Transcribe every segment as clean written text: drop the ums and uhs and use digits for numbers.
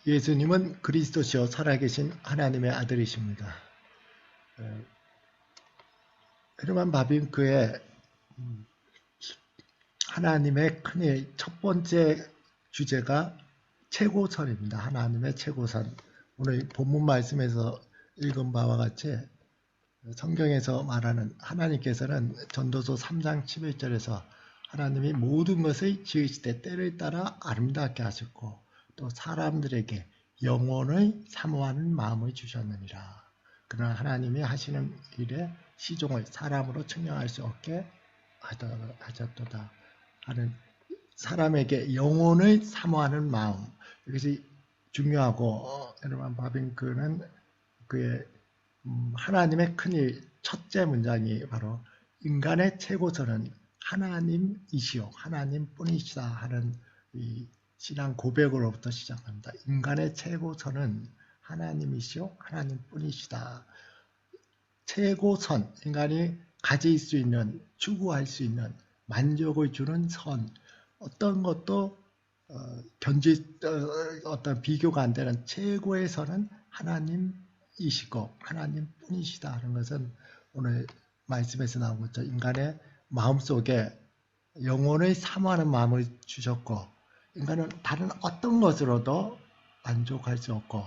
예수님은 그리스도시요 살아계신 하나님의 아들이십니다. 헤르만 바빙크의 하나님의 큰일 첫 번째 주제가 최고선입니다. 하나님의 최고선. 오늘 본문 말씀에서 읽은 바와 같이 성경에서 말하는 하나님께서는 전도서 3장 11절에서 하나님이 모든 것을 지으실 때를 따라 아름답게 하셨고 또 사람들에게 영혼을 사모하는 마음을 주셨느니라. 그러나 하나님이 하시는 일에 시종을 사람으로 측량할 수 없게 하셨도다 하는 사람에게 영혼을 사모하는 마음, 이것이 중요하고 헤르만 바빙크는 그의 하나님의 큰일 첫째 문장이 바로 인간의 최고선은 하나님이시오 하나님뿐이시다 하는 이 신앙 고백으로부터 시작합니다. 인간의 최고선은 하나님이시오 하나님뿐이시다. 최고선, 인간이 가질 수 있는, 추구할 수 있는 만족을 주는 선, 어떤 것도 어떤 비교가 안 되는 최고의 선은 하나님이시고 하나님뿐이시다 하는 것은 오늘 말씀에서 나온 것처럼 인간의 마음속에 영혼을 사모하는 마음을 주셨고 인간은 다른 어떤 것으로도 만족할 수 없고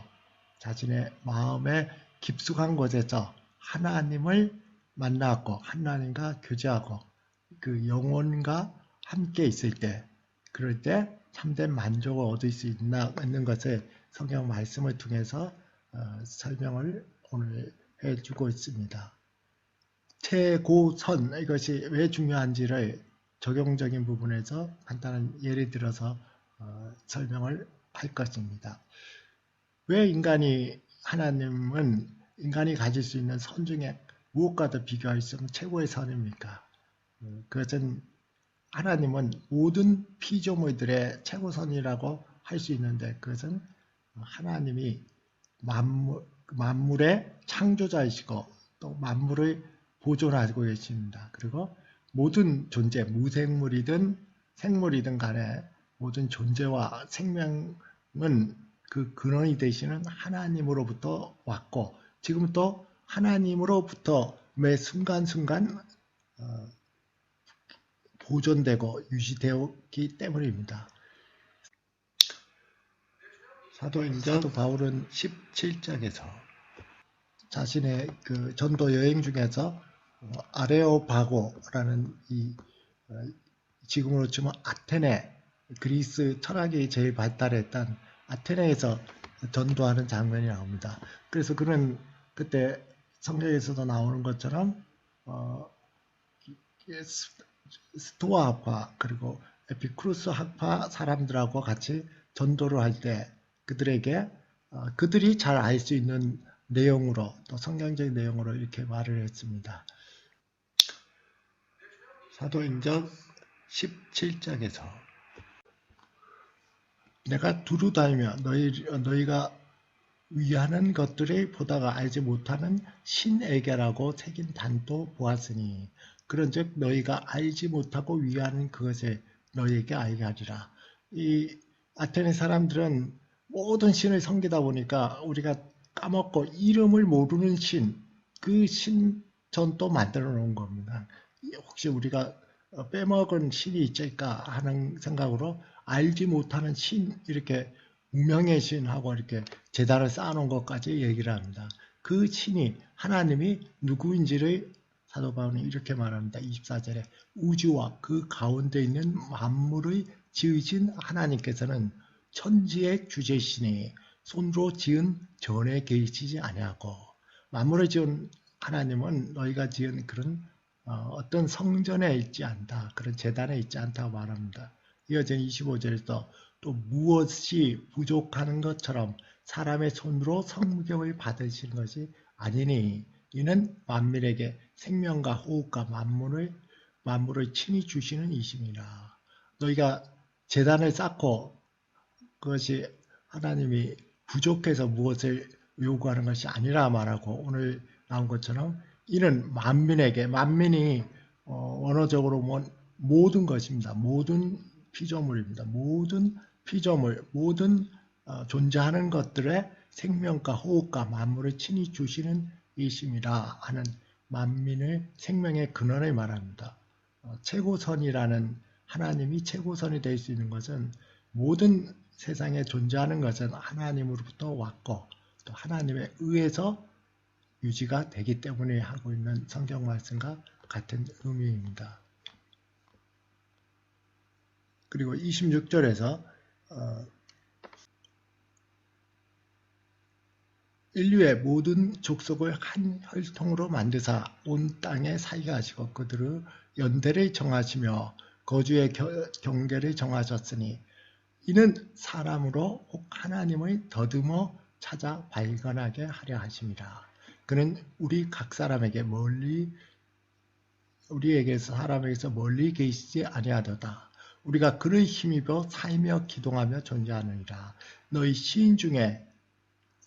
자신의 마음의 깊숙한 곳에서 하나님을 만나고 하나님과 교제하고 그 영혼과 함께 있을 때 그럴 때 참된 만족을 얻을 수 있는 것을 성경 말씀을 통해서 설명을 오늘 해주고 있습니다. 최고선 이것이 왜 중요한지를 적용적인 부분에서 간단한 예를 들어서 설명을 할 것입니다. 왜 하나님은 인간이 가질 수 있는 선 중에 무엇과도 비교할 수 없는 최고의 선입니까? 그것은 하나님은 모든 피조물들의 최고선이라고 할 수 있는데 그것은 하나님이 만물의 창조자이시고 또 만물을 보존하고 계십니다. 그리고 모든 존재, 무생물이든 생물이든 간에 모든 존재와 생명은 그 근원이 되시는 하나님으로부터 왔고 지금 또 하나님으로부터 매 순간순간 보존되고 유지되었기 때문입니다. 사도 바울은 17장에서 자신의 그 전도 여행 중에서 아레오파고라는 지금으로 치면 아테네, 그리스 철학이 제일 발달했던 아테네에서 전도하는 장면이 나옵니다. 그래서 그는 그때 성경에서도 나오는 것처럼 스토아 학파 그리고 에피쿠로스 학파 사람들하고 같이 전도를 할 때 그들에게 그들이 잘 알 수 있는 내용으로 또 성경적인 내용으로 이렇게 말을 했습니다. 사도행전 17장에서 내가 두루 다니며 너희가 위하는 것들을 보다가 알지 못하는 신에게라고 새긴 단도 보았으니 그런즉 너희가 알지 못하고 위하는 그것을 너희에게 알게 하리라. 이 아테네 사람들은 모든 신을 섬기다 보니까 우리가 까먹고 이름을 모르는 신, 그 신전도 만들어 놓은 겁니다. 혹시 우리가 빼먹은 신이 있을까 하는 생각으로 알지 못하는 신, 이렇게 운명의 신하고 이렇게 제단을 쌓아놓은 것까지 얘기를 합니다. 그 신이 하나님이 누구인지를 사도 바울은 이렇게 말합니다. 24절에 우주와 그 가운데 있는 만물을 지으신 하나님께서는 천지의 주제시니 손으로 지은 전에 계시지 아니하고 만물을 지은 하나님은 너희가 지은 그런 어떤 성전에 있지 않다. 그런 제단에 있지 않다고 말합니다. 이어진 25절에서 또 무엇이 부족하는 것처럼 사람의 손으로 성경을 받으시는 것이 아니니 이는 만민에게 생명과 호흡과 만물을 친히 주시는 이심이라. 너희가 제단을 쌓고 그것이 하나님이 부족해서 무엇을 요구하는 것이 아니라 말하고 오늘 나온 것처럼 이는 만민이 언어적으로 모든 것입니다. 모든 피조물입니다. 모든 피조물, 모든 존재하는 것들의 생명과 호흡과 만물을 친히 주시는 이심이라 하는 만민의 생명의 근원을 말합니다. 최고선이라는 하나님이 최고선이 될 수 있는 것은 모든 세상에 존재하는 것은 하나님으로부터 왔고 또 하나님에 의해서 유지가 되기 때문에 하고 있는 성경 말씀과 같은 의미입니다. 그리고 26절에서 인류의 모든 족속을 한 혈통으로 만드사 온 땅에 살게 하시고 그들의 연대를 정하시며 거주의 경계를 정하셨으니 이는 사람으로 혹 하나님을 더듬어 찾아 발견하게 하려 하심이라. 그는 우리 각 사람에게 우리에게서 사람에게서 멀리 계시지 아니하도다. 우리가 그를 힘입어 살며 기동하며 존재하느니라. 너희 시인 중에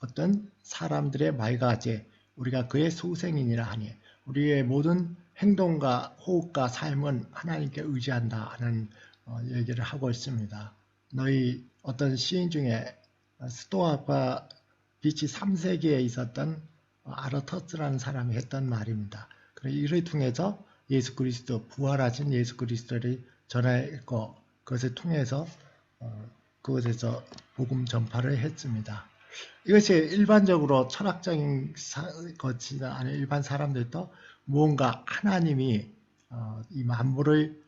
어떤 사람들의 말과 같이 우리가 그의 소생이니라 하니 우리의 모든 행동과 호흡과 삶은 하나님께 의지한다 하는 얘기를 하고 있습니다. 너희 어떤 시인 중에 스토아과 BC 3세기에 있었던 아르터스라는 사람이 했던 말입니다. 이를 통해서 예수 그리스도, 부활하신 예수 그리스도를 전했고 그것을 통해서 그것에서 복음 전파를 했습니다. 이것이 일반적으로 철학적인 것이 아닌 일반 사람들도 무언가 하나님이 이 만물을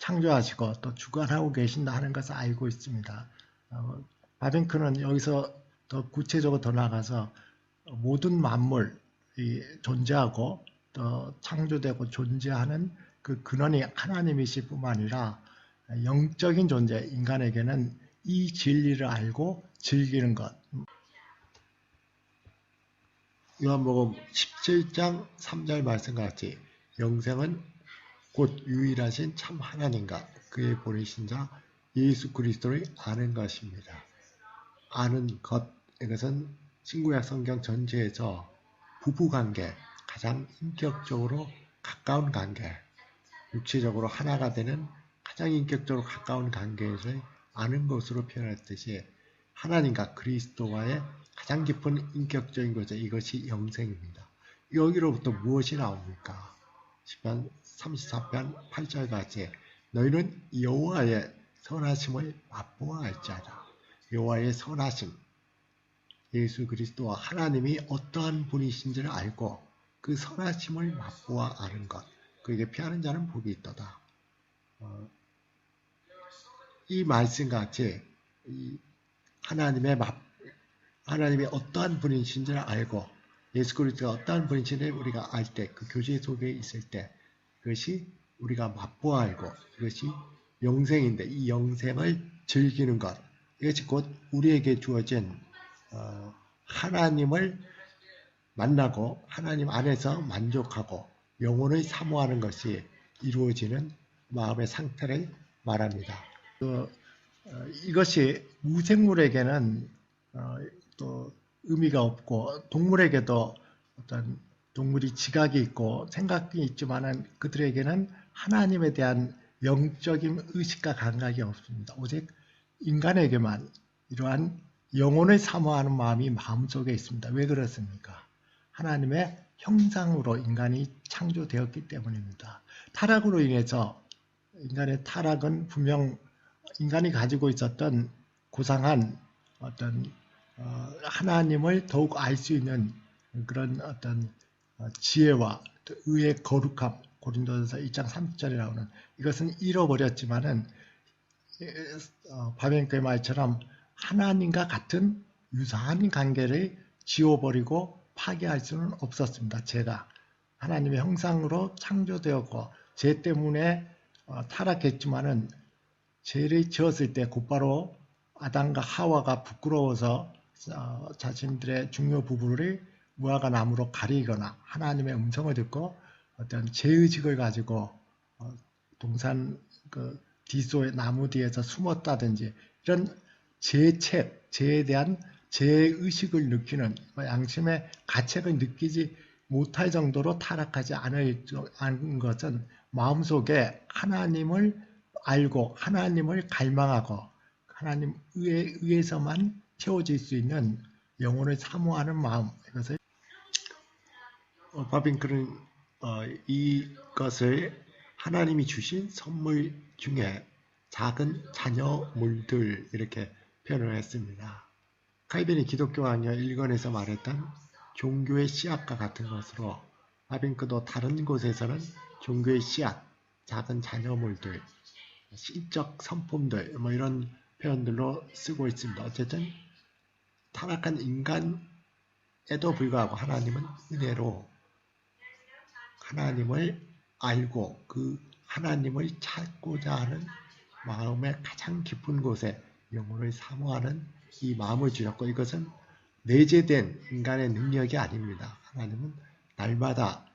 창조하시고 또 주관하고 계신다 하는 것을 알고 있습니다. 바빙크는 여기서 더 구체적으로 더 나가서 모든 만물이 존재하고 또 창조되고 존재하는 그 근원이 하나님이실 뿐만 아니라 영적인 존재, 인간에게는 이 진리를 알고 즐기는 것. 요한복음 17장 3절 말씀과 같이 영생은 곧 유일하신 참 하나님과 그의 보내신 자 예수 그리스도를 아는 것입니다. 아는 것, 이것은 신구약 성경 전체에서 부부관계, 가장 인격적으로 가까운 관계, 육체적으로 하나가 되는 가장 인격적으로 가까운 관계에서 아는 것으로 표현했듯이 하나님과 그리스도와의 가장 깊은 인격적인 거죠. 이것이 영생입니다. 여기로부터 무엇이 나옵니까? 시편 34편 8절 같이 너희는 여호와의 선하심을 맛보아 알지어다. 여호와의 선하심, 예수 그리스도와 하나님이 어떠한 분이신지를 알고 그 선하심을 맛보아 아는 것, 그에게 피하는 자는 복이 있도다. 이 말씀같이 하나님이 어떠한 분이신지를 알고 예수 그리스도가 어떠한 분이신지를 우리가 알 때, 그 교제 속에 있을 때 그것이 우리가 맛보아 알고 이것이 영생인데 이 영생을 즐기는 것, 이것이 곧 우리에게 주어진 하나님을 만나고 하나님 안에서 만족하고 영혼을 사모하는 것이 이루어지는 마음의 상태를 말합니다. 이것이 무생물에게는 또 의미가 없고 동물에게도 어떤 동물이 지각이 있고 생각이 있지만은 그들에게는 하나님에 대한 영적인 의식과 감각이 없습니다. 오직 인간에게만 이러한 영혼을 사모하는 마음이 마음속에 있습니다. 왜 그렇습니까? 하나님의 형상으로 인간이 창조되었기 때문입니다. 타락으로 인해서 인간의 타락은 분명 인간이 가지고 있었던 고상한 어떤 하나님을 더욱 알 수 있는 그런 어떤 지혜와 의의 거룩함, 고린도전서 2장 30절에 나오는 이것은 잃어버렸지만은 바벤크의 말처럼 하나님과 같은 유사한 관계를 지워버리고 파괴할 수는 없었습니다. 죄가 하나님의 형상으로 창조되었고 죄 때문에 타락했지만은 죄를 지었을 때 곧바로 아담과 하와가 부끄러워서 자신들의 중요 부부를 무화과 나무로 가리거나 하나님의 음성을 듣고 어떤 죄의식을 가지고 동산 뒤소의 나무 뒤에서 숨었다든지 이런 죄책, 죄에 대한 죄의식을 느끼는 양심의 가책을 느끼지 못할 정도로 타락하지 않은 것은 마음속에 하나님을 알고 하나님을 갈망하고 하나님 의해서만 채워질 수 있는 영혼을 사모하는 마음, 이것을 바빙크는 이것을 하나님이 주신 선물 중에 작은 자녀물들 이렇게 표현을 했습니다. 칼빈이 기독교 강요 1권에서 말했던 종교의 씨앗과 같은 것으로 바빙크도 다른 곳에서는 종교의 씨앗, 작은 자녀물들, 신적 선품들 뭐 이런 표현들로 쓰고 있습니다. 어쨌든 타락한 인간에도 불구하고 하나님은 은혜로 하나님을 알고 그 하나님을 찾고자 하는 마음의 가장 깊은 곳에 영혼을 사모하는 이 마음을 주셨고, 이것은 내재된 인간의 능력이 아닙니다. 하나님은 날마다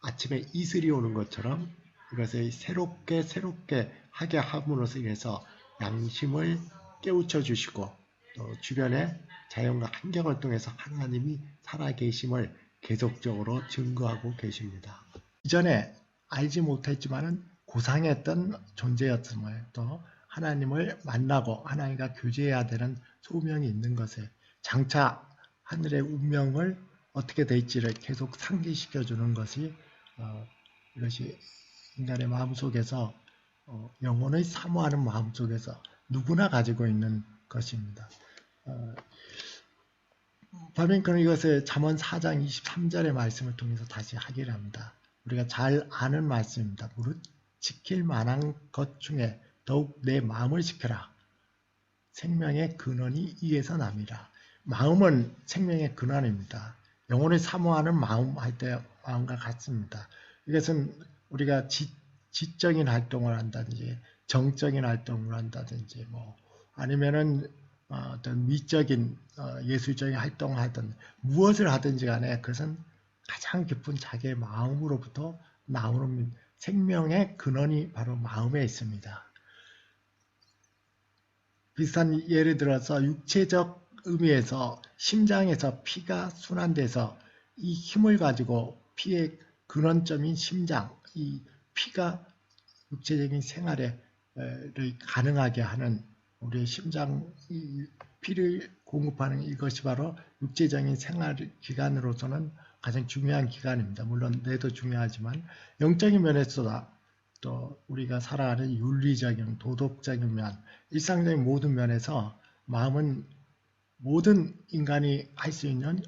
아침에 이슬이 오는 것처럼 이것을 새롭게 하게 함으로써 인해서 양심을 깨우쳐 주시고 또 주변의 자연과 환경을 통해서 하나님이 살아계심을 계속적으로 증거하고 계십니다. 이전에 알지 못했지만은 고상했던 존재였음을, 또 하나님을 만나고 하나님과 교제해야 되는 소명이 있는 것을, 장차 하늘의 운명을 어떻게 될지를 계속 상기시켜 주는 것이 이것이 인간의 마음속에서 영혼을 사모하는 마음속에서 누구나 가지고 있는 것입니다. 바빙크는 이것을 잠언 4장 23절의 말씀을 통해서 다시 하기를 합니다. 우리가 잘 아는 말씀입니다. 무릇 지킬 만한 것 중에 더욱 내 마음을 지켜라. 생명의 근원이 이에서 남이라. 마음은 생명의 근원입니다. 영혼을 사모하는 마음 할 때 마음과 같습니다. 이것은 우리가 지적인 활동을 한다든지 정적인 활동을 한다든지 뭐 아니면은 어떤 미적인 예술적인 활동을 하든 무엇을 하든지 간에 그것은 가장 깊은 자기의 마음으로부터 나오는 생명의 근원이 바로 마음에 있습니다. 비슷한 예를 들어서 육체적 의미에서 심장에서 피가 순환돼서 이 힘을 가지고 피의 근원점인 심장, 이 피가 육체적인 생활을 가능하게 하는 우리의 심장, 피를 공급하는 이것이 바로 육체적인 생활 기관으로서는 가장 중요한 기관입니다. 물론 뇌도 중요하지만 영적인 면에서도 또 우리가 살아가는 윤리적인, 도덕적인 면, 일상적인 모든 면에서 마음은 모든 인간이 할 수 있는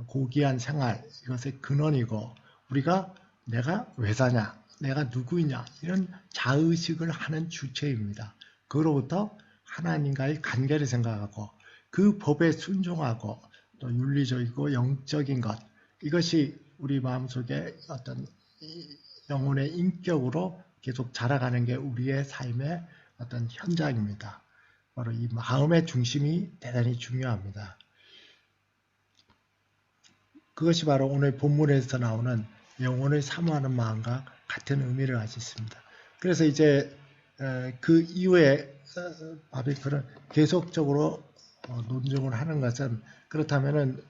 고귀한 생활, 이것의 근원이고, 우리가 내가 왜 사냐, 내가 누구이냐 이런 자의식을 하는 주체입니다. 그로부터 하나님과의 관계를 생각하고 그 법에 순종하고 또 윤리적이고 영적인 것, 이것이 우리 마음속에 어떤 영혼의 인격으로 계속 자라가는 게 우리의 삶의 어떤 현장입니다. 바로 이 마음의 중심이 대단히 중요합니다. 그것이 바로 오늘 본문에서 나오는 영혼을 사모하는 마음과 같은 의미를 가지고 있습니다. 그래서 이제 그 이후에 바빙크는 계속적으로 논증을 하는 것은, 그렇다면은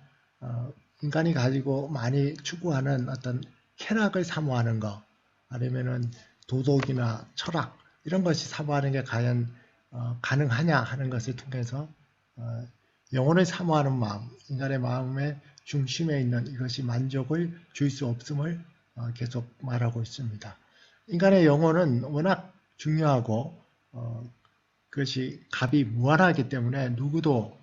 인간이 가지고 많이 추구하는 어떤 쾌락을 사모하는 것, 아니면은 도덕이나 철학 이런 것이 사모하는 게 과연 가능하냐 하는 것을 통해서 영혼을 사모하는 마음, 인간의 마음의 중심에 있는 이것이 만족을 줄 수 없음을 계속 말하고 있습니다. 인간의 영혼은 워낙 중요하고 그것이 값이 무한하기 때문에 누구도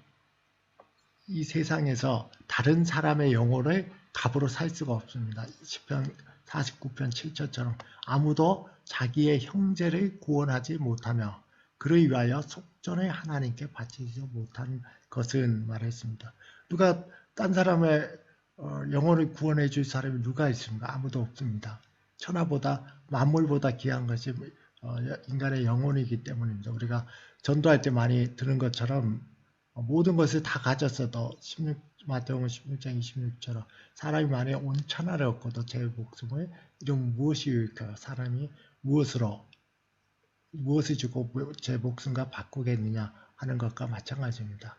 이 세상에서 다른 사람의 영혼을 값으로 살 수가 없습니다. 시편 49편 7절처럼 아무도 자기의 형제를 구원하지 못하며 그를 위하여 속전을 하나님께 바치지 못한 것은 말했습니다. 누가 딴 사람의 영혼을 구원해 줄 사람이 누가 있습니까? 아무도 없습니다. 천하보다 만물보다 귀한 것이 인간의 영혼이기 때문입니다. 우리가 전도할 때 많이 들은 것처럼 모든 것을 다 가졌어도 마태복음 16장 26처럼 사람이 만약에 온 천하를 얻고도 제 목숨을 이런 무엇이 유익하여 사람이 무엇을 주고 제 목숨과 바꾸겠느냐 하는 것과 마찬가지입니다.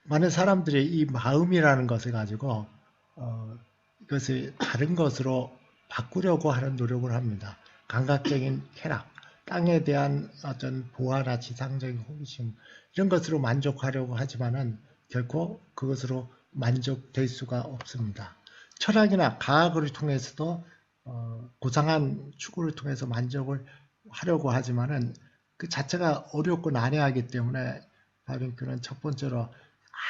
많은 사람들이 이 마음이라는 것을 가지고 이것을 다른 것으로 바꾸려고 하는 노력을 합니다. 감각적인 쾌락, 땅에 대한 어떤 보화나 지상적인 호기심 이런 것으로 만족하려고 하지만은 결코 그것으로 만족될 수가 없습니다. 철학이나 과학을 통해서도 고상한 추구를 통해서 만족을 하려고 하지만은 그 자체가 어렵고 난해하기 때문에 바빙크는 첫 번째로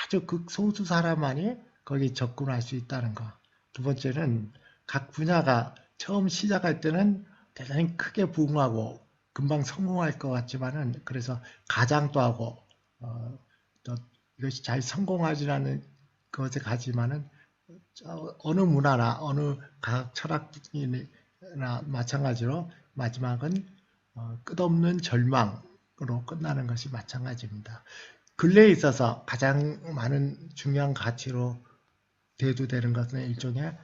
아주 극소수 사람만이 거기 접근할 수 있다는 것. 두 번째는 각 분야가 처음 시작할 때는 대단히 크게 부흥하고 금방 성공할 것 같지만은 그래서 가장도 하고 또 이것이 잘 성공하지라는 것에 가지만은 어느 문화나 어느 과학 철학이나 마찬가지로 마지막은 끝없는 절망으로 끝나는 것이 마찬가지입니다. 근래에 있어서 가장 많은 중요한 가치로 대두되는 것은 일종의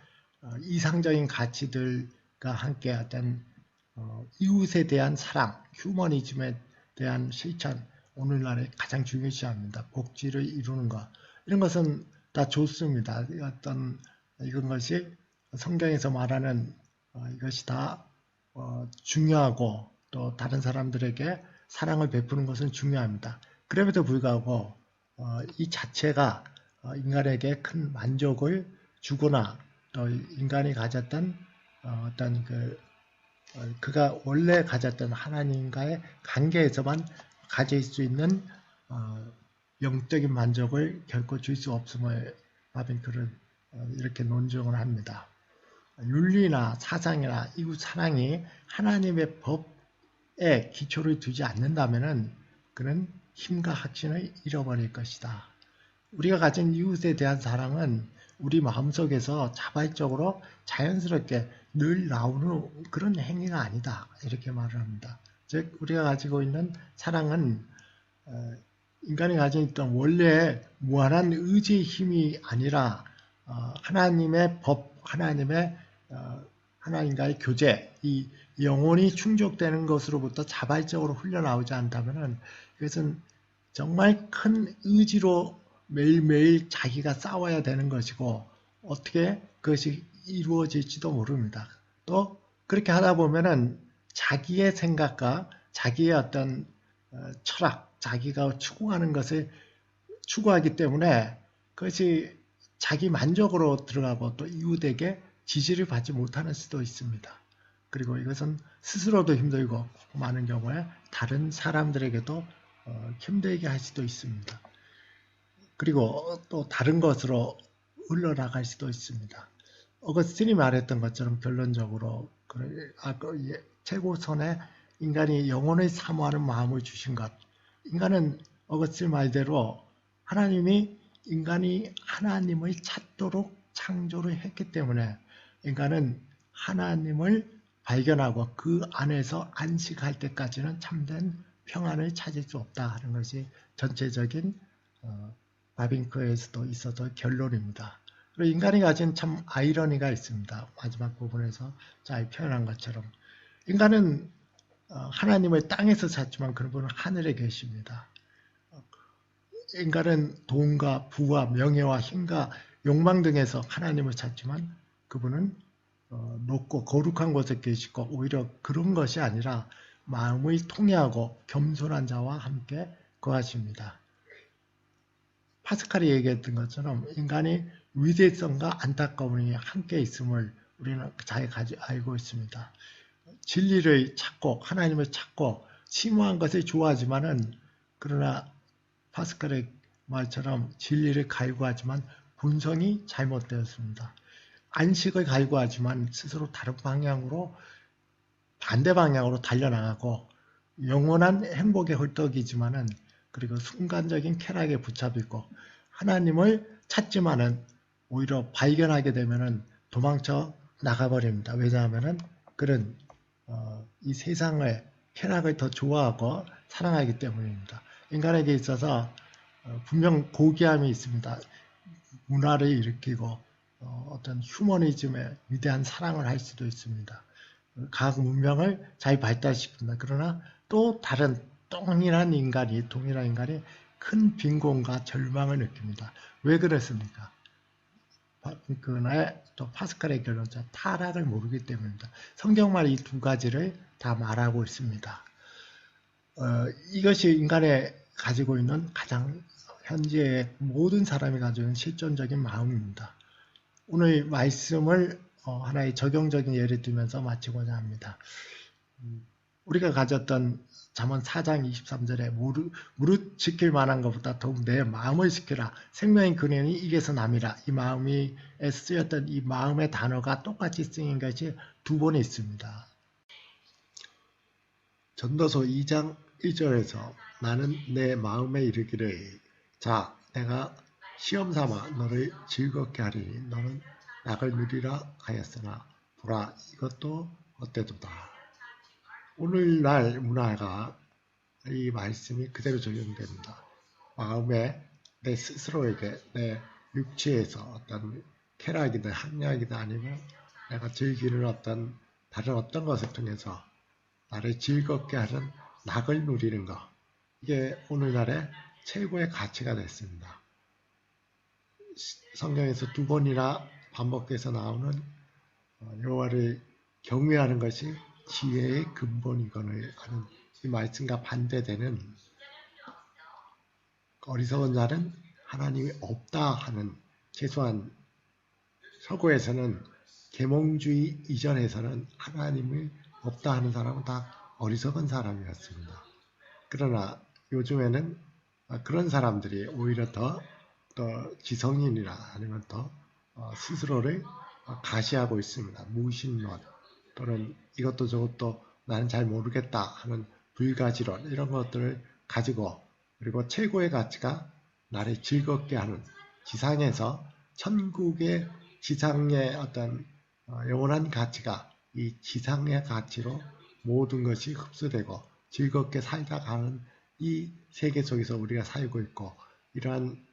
이상적인 가치들과 함께 어떤 이웃에 대한 사랑, 휴머니즘에 대한 실천, 오늘날에 가장 중요시합니다. 복지를 이루는 것. 이런 것은 다 좋습니다. 어떤 이런 것이 성경에서 말하는 이것이 다 중요하고 또 다른 사람들에게 사랑을 베푸는 것은 중요합니다. 그럼에도 불구하고 이 자체가 인간에게 큰 만족을 주거나 또 인간이 가졌던 어떤 그가 원래 가졌던 하나님과의 관계에서만 가질 수 있는 영적인 만족을 결코 줄 수 없음을 바빙크는 이렇게 논증을 합니다. 윤리나 사상이나 이웃 사랑이 하나님의 법에 기초를 두지 않는다면 그는 힘과 확신을 잃어버릴 것이다. 우리가 가진 이웃에 대한 사랑은 우리 마음속에서 자발적으로 자연스럽게 늘 나오는 그런 행위가 아니다. 이렇게 말을 합니다. 즉 우리가 가지고 있는 사랑은 인간이 가지고 있던 원래 무한한 의지의 힘이 아니라 하나님의 법, 하나님과의 교제, 이 영혼이 충족되는 것으로부터 자발적으로 흘러나오지 않다면 그것은 정말 큰 의지로 매일매일 자기가 싸워야 되는 것이고 어떻게 그것이 이루어질지도 모릅니다. 또 그렇게 하다 보면은 자기의 생각과 자기의 어떤 철학, 자기가 추구하는 것을 추구하기 때문에 그것이 자기 만족으로 들어가고 또 이웃에게 지지를 받지 못하는 수도 있습니다. 그리고 이것은 스스로도 힘들고 많은 경우에 다른 사람들에게도 힘들게 할 수도 있습니다. 그리고 또 다른 것으로 흘러나갈 수도 있습니다. 어거스틴이 말했던 것처럼 결론적으로 최고선에 인간이 영혼을 사모하는 마음을 주신 것. 인간은 어거스틴 말대로 하나님이 인간이 하나님을 찾도록 창조를 했기 때문에 인간은 하나님을 발견하고 그 안에서 안식할 때까지는 참된 평안을 찾을 수 없다 하는 것이 전체적인 바빙크에서도 있어서 결론입니다. 그리고 인간이 가진 참 아이러니가 있습니다. 마지막 부분에서 잘 표현한 것처럼 인간은 하나님을 땅에서 찾지만 그분은 하늘에 계십니다. 인간은 돈과 부와 명예와 힘과 욕망 등에서 하나님을 찾지만 그분은 높고 거룩한 곳에 계시고 오히려 그런 것이 아니라 마음의 통회하고 겸손한 자와 함께 거하십니다. 파스칼이 얘기했던 것처럼 인간이 위대성과 안타까움이 함께 있음을 우리는 잘 알고 있습니다. 진리를 찾고 하나님을 찾고 심오한 것을 좋아하지만은 그러나 파스칼의 말처럼 진리를 갈구하지만 본성이 잘못되었습니다. 안식을 갈구하지만 스스로 다른 방향으로 반대 방향으로 달려나가고 영원한 행복에 헐떡이지만은 그리고 순간적인 쾌락에 붙잡히고 하나님을 찾지만은 오히려 발견하게 되면은 도망쳐 나가버립니다. 왜냐하면은 그는 이 세상의 쾌락을 더 좋아하고 사랑하기 때문입니다. 인간에게 있어서 분명 고귀함이 있습니다. 문화를 일으키고 어떤 휴머니즘의 위대한 사랑을 할 수도 있습니다. 과학 문명을 잘 발달시킵니다. 그러나 또 다른 동일한 인간이 큰 빈곤과 절망을 느낍니다. 왜 그렇습니까? 그나의 또 파스칼의 결론자 타락을 모르기 때문입니다. 성경만 이 두 가지를 다 말하고 있습니다. 이것이 인간의 가지고 있는 가장 현재의 모든 사람이 가지고 있는 실존적인 마음입니다. 오늘 말씀을 하나의 적용적인 예를 들면서 마치고자 합니다. 우리가 가졌던 잠언 4장 23절에 무릇 지킬 만한 것보다 더욱 내 마음을 지키라. 생명의 근원이 이게서 남이라. 이 마음이 쓰였던 이 마음의 단어가 똑같이 쓰인 것이 두 번 있습니다. 전도서 2장 1절에서 나는 내 마음에 이르기를 자 내가 시험삼아 너를 즐겁게 하리니 너는 낙을 누리라 하였으나 보라 이것도 헛되도다. 오늘날 문화가 이 말씀이 그대로 적용됩니다. 마음에 내 스스로에게 내 육체에서 어떤 쾌락이든 향락이든 아니면 내가 즐기는 다른 어떤 것을 통해서 나를 즐겁게 하는 낙을 누리는 것, 이게 오늘날의 최고의 가치가 됐습니다. 성경에서 두 번이나 반복해서 나오는 여호와를 경외하는 것이 지혜의 근본이거늘 하는 이 말씀과 반대되는 어리석은 자는 하나님이 없다 하는, 최소한 서구에서는 계몽주의 이전에서는 하나님이 없다 하는 사람은 다 어리석은 사람이었습니다. 그러나 요즘에는 그런 사람들이 오히려 더 지성인이나 아니면 더 스스로를 가시하고 있습니다. 무신론 또는 이것도 저것도 나는 잘 모르겠다 하는 불가지론, 이런 것들을 가지고, 그리고 최고의 가치가 나를 즐겁게 하는, 지상에서 천국의 지상의 어떤 영원한 가치가 이 지상의 가치로 모든 것이 흡수되고 즐겁게 살다 가는 이 세계 속에서 우리가 살고 있고, 이러한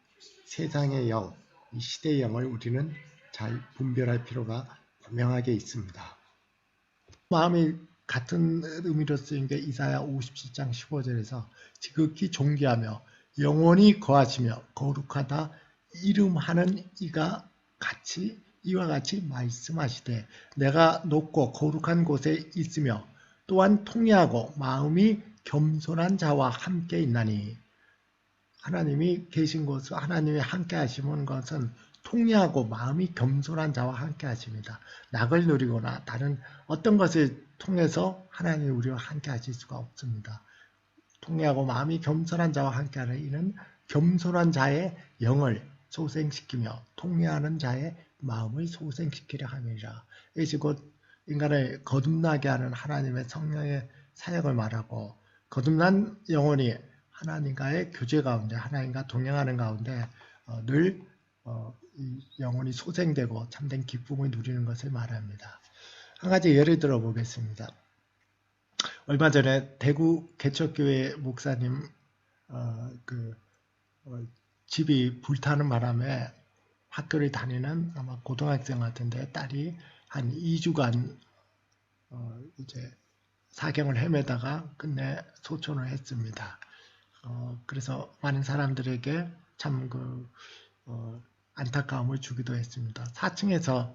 세상의 영, 이 시대의 영을 우리는 잘 분별할 필요가 분명하게 있습니다. 마음이 같은 의미로 쓰인 게 이사야 57장 15절에서 지극히 존귀하며 영원히 거하시며 거룩하다 이름하는 이와 같이 말씀하시되 내가 높고 거룩한 곳에 있으며 또한 통회하고 마음이 겸손한 자와 함께 있나니, 하나님이 계신 곳을 하나님이 함께 하시는 것은 통회하고 마음이 겸손한 자와 함께 하십니다. 낙을 누리거나 다른 어떤 것을 통해서 하나님이 우리와 함께 하실 수가 없습니다. 통회하고 마음이 겸손한 자와 함께 하는 이는 겸손한 자의 영을 소생시키며 통회하는 자의 마음을 소생시키려 함이라. 이것이 곧 인간을 거듭나게 하는 하나님의 성령의 사역을 말하고, 거듭난 영혼이 하나님과의 교제 가운데, 하나님과 동행하는 가운데 늘 영혼이 소생되고 참된 기쁨을 누리는 것을 말합니다. 한 가지 예를 들어 보겠습니다. 얼마 전에 대구 개척교회 목사님 집이 불타는 바람에 학교를 다니는 아마 고등학생 같은데 딸이 한 2주간 이제 사경을 헤매다가 끝내 소천을 했습니다. 그래서 많은 사람들에게 참 안타까움을 주기도 했습니다. 4층에서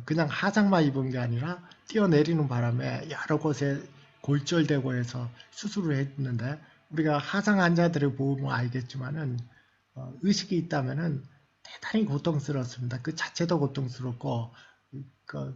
그냥 하장만 입은 게 아니라 뛰어내리는 바람에 여러 곳에 골절되고 해서 수술을 했는데, 우리가 하장 환자들을 보면 알겠지만은 의식이 있다면은 대단히 고통스럽습니다. 그 자체도 고통스럽고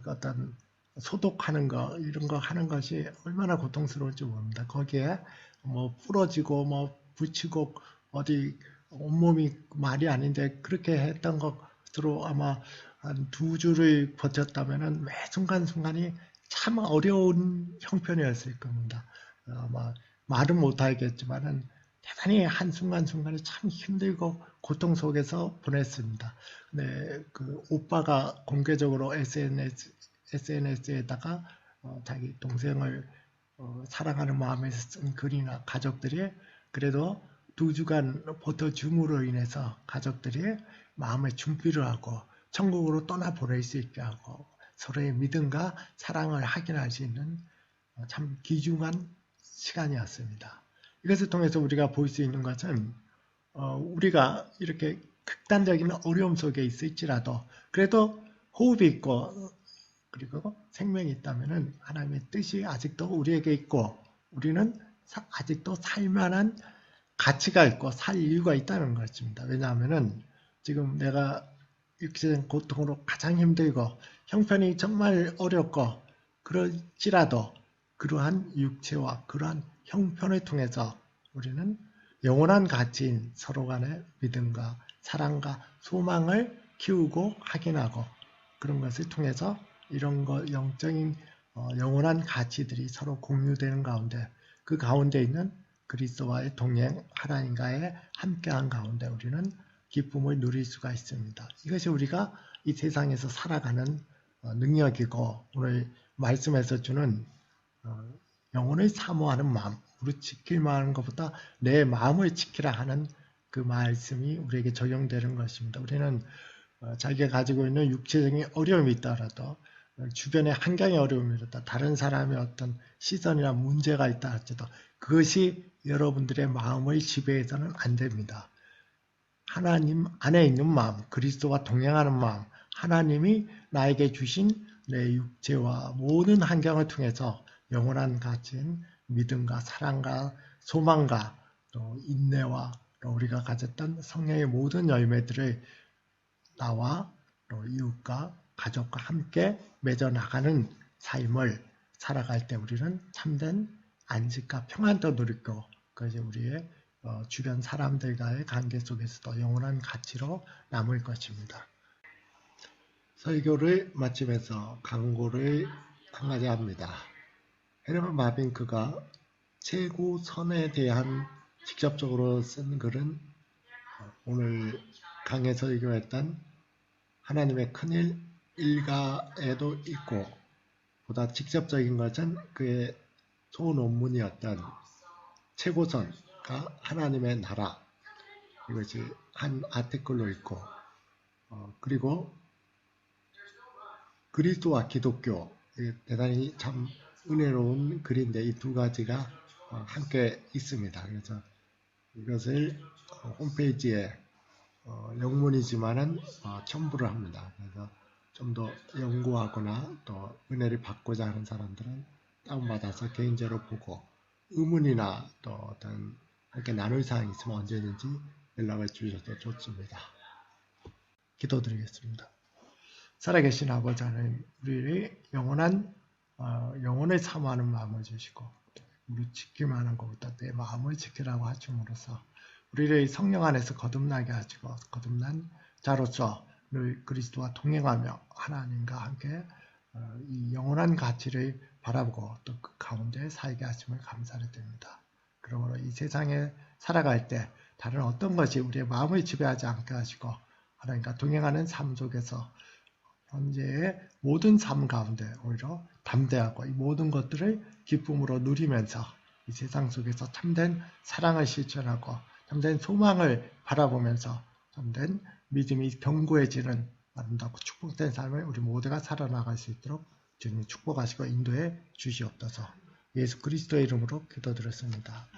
어떤 소독하는 거 이런 거 하는 것이 얼마나 고통스러운지 모릅니다. 거기에 뭐 부러지고 뭐 붙이고 어디 온몸이 말이 아닌데 그렇게 했던 것으로 아마 한 2주를 버텼다면은 매 순간순간이 참 어려운 형편이었을 겁니다. 아마 말은 못하겠지만은 대단히 한순간순간이 참 힘들고 고통 속에서 보냈습니다. 근데 그 오빠가 공개적으로 SNS에다가 자기 동생을 사랑하는 마음에서 쓴 글이나, 가족들이 그래도 2주간 버텨줌으로 인해서 가족들이 마음의 준비를 하고 천국으로 떠나보낼 수 있게 하고 서로의 믿음과 사랑을 확인할 수 있는 참 귀중한 시간이었습니다. 이것을 통해서 우리가 볼 수 있는 것은 우리가 이렇게 극단적인 어려움 속에 있을지라도 그래도 호흡이 있고 그리고 생명이 있다면 하나님의 뜻이 아직도 우리에게 있고 우리는 아직도 살만한 가치가 있고 살 이유가 있다는 것입니다. 왜냐하면은 지금 내가 육체적인 고통으로 가장 힘들고 형편이 정말 어렵고 그럴지라도 그러한 육체와 그러한 형편을 통해서 우리는 영원한 가치인 서로 간의 믿음과 사랑과 소망을 키우고 확인하고 그런 것을 통해서 이런 영적인 영원한 가치들이 서로 공유되는 가운데 그 가운데 있는 그리스도와의 동행, 하나님과의 함께한 가운데 우리는 기쁨을 누릴 수가 있습니다. 이것이 우리가 이 세상에서 살아가는 능력이고 오늘 말씀에서 주는 영혼을 사모하는 마음, 우리 지킬만 하는 것보다 내 마음을 지키라 하는 그 말씀이 우리에게 적용되는 것입니다. 우리는 자기가 가지고 있는 육체적인 어려움이 있다라도 주변의 환경의 어려움이 있다, 다른 사람의 어떤 시선이나 문제가 있다 할지라도 그것이 여러분들의 마음을 지배해서는 안 됩니다. 하나님 안에 있는 마음, 그리스도와 동행하는 마음, 하나님이 나에게 주신 내 육체와 모든 환경을 통해서 영원한 가치인 믿음과 사랑과 소망과 또 인내와 또 우리가 가졌던 성령의 모든 열매들을 나와 또 이웃과 가족과 함께 맺어 나가는 삶을 살아갈 때 우리는 참된 안식과 평안도 누리고 그것이 우리의 주변 사람들과의 관계 속에서도 영원한 가치로 남을 것입니다. 설교를 마치면서 광고를 한 가지 합니다. 헤르만 바빙크가 최고선에 대한 직접적으로 쓴 글은 오늘 강의 설교했던 하나님의 큰일 일가에도 있고 보다 직접적인 것은 그의 소논문이었던 최고선과 하나님의 나라 이것이 한 아티클로 있고 그리고 그리스도와 기독교 대단히 참 은혜로운 글인데 이 두 가지가 함께 있습니다. 그래서 이것을 홈페이지에 영문이지만은 첨부를 합니다. 그래서 좀 더 연구하거나 또 은혜를 받고자 하는 사람들은 다운받아서 개인적으로 보고 의문이나 또 어떤 함께 나눌 사항이 있으면 언제든지 연락을 주셔도 좋습니다. 기도드리겠습니다. 살아계신 아버지 하나님, 우리의 영혼을 사모하는 마음을 주시고 우리 지키만 하는 것보다 내 마음을 지키라고 하심으로써 우리를 성령 안에서 거듭나게 하시고 거듭난 자로서 늘 그리스도와 동행하며 하나님과 함께 이 영원한 가치를 바라보고 또 그 가운데 살게 하심을 감사를 드립니다. 그러므로 이 세상에 살아갈 때 다른 어떤 것이 우리의 마음을 지배하지 않게 하시고 하나님과 동행하는 삶 속에서 현재의 모든 삶 가운데 오히려 담대하고 이 모든 것들을 기쁨으로 누리면서 이 세상 속에서 참된 사랑을 실천하고 참된 소망을 바라보면서 참된 믿음이 견고해지는 아름답고 축복된 삶을 우리 모두가 살아나갈 수 있도록 주님이 축복하시고 인도해 주시옵소서. 예수 그리스도의 이름으로 기도드렸습니다.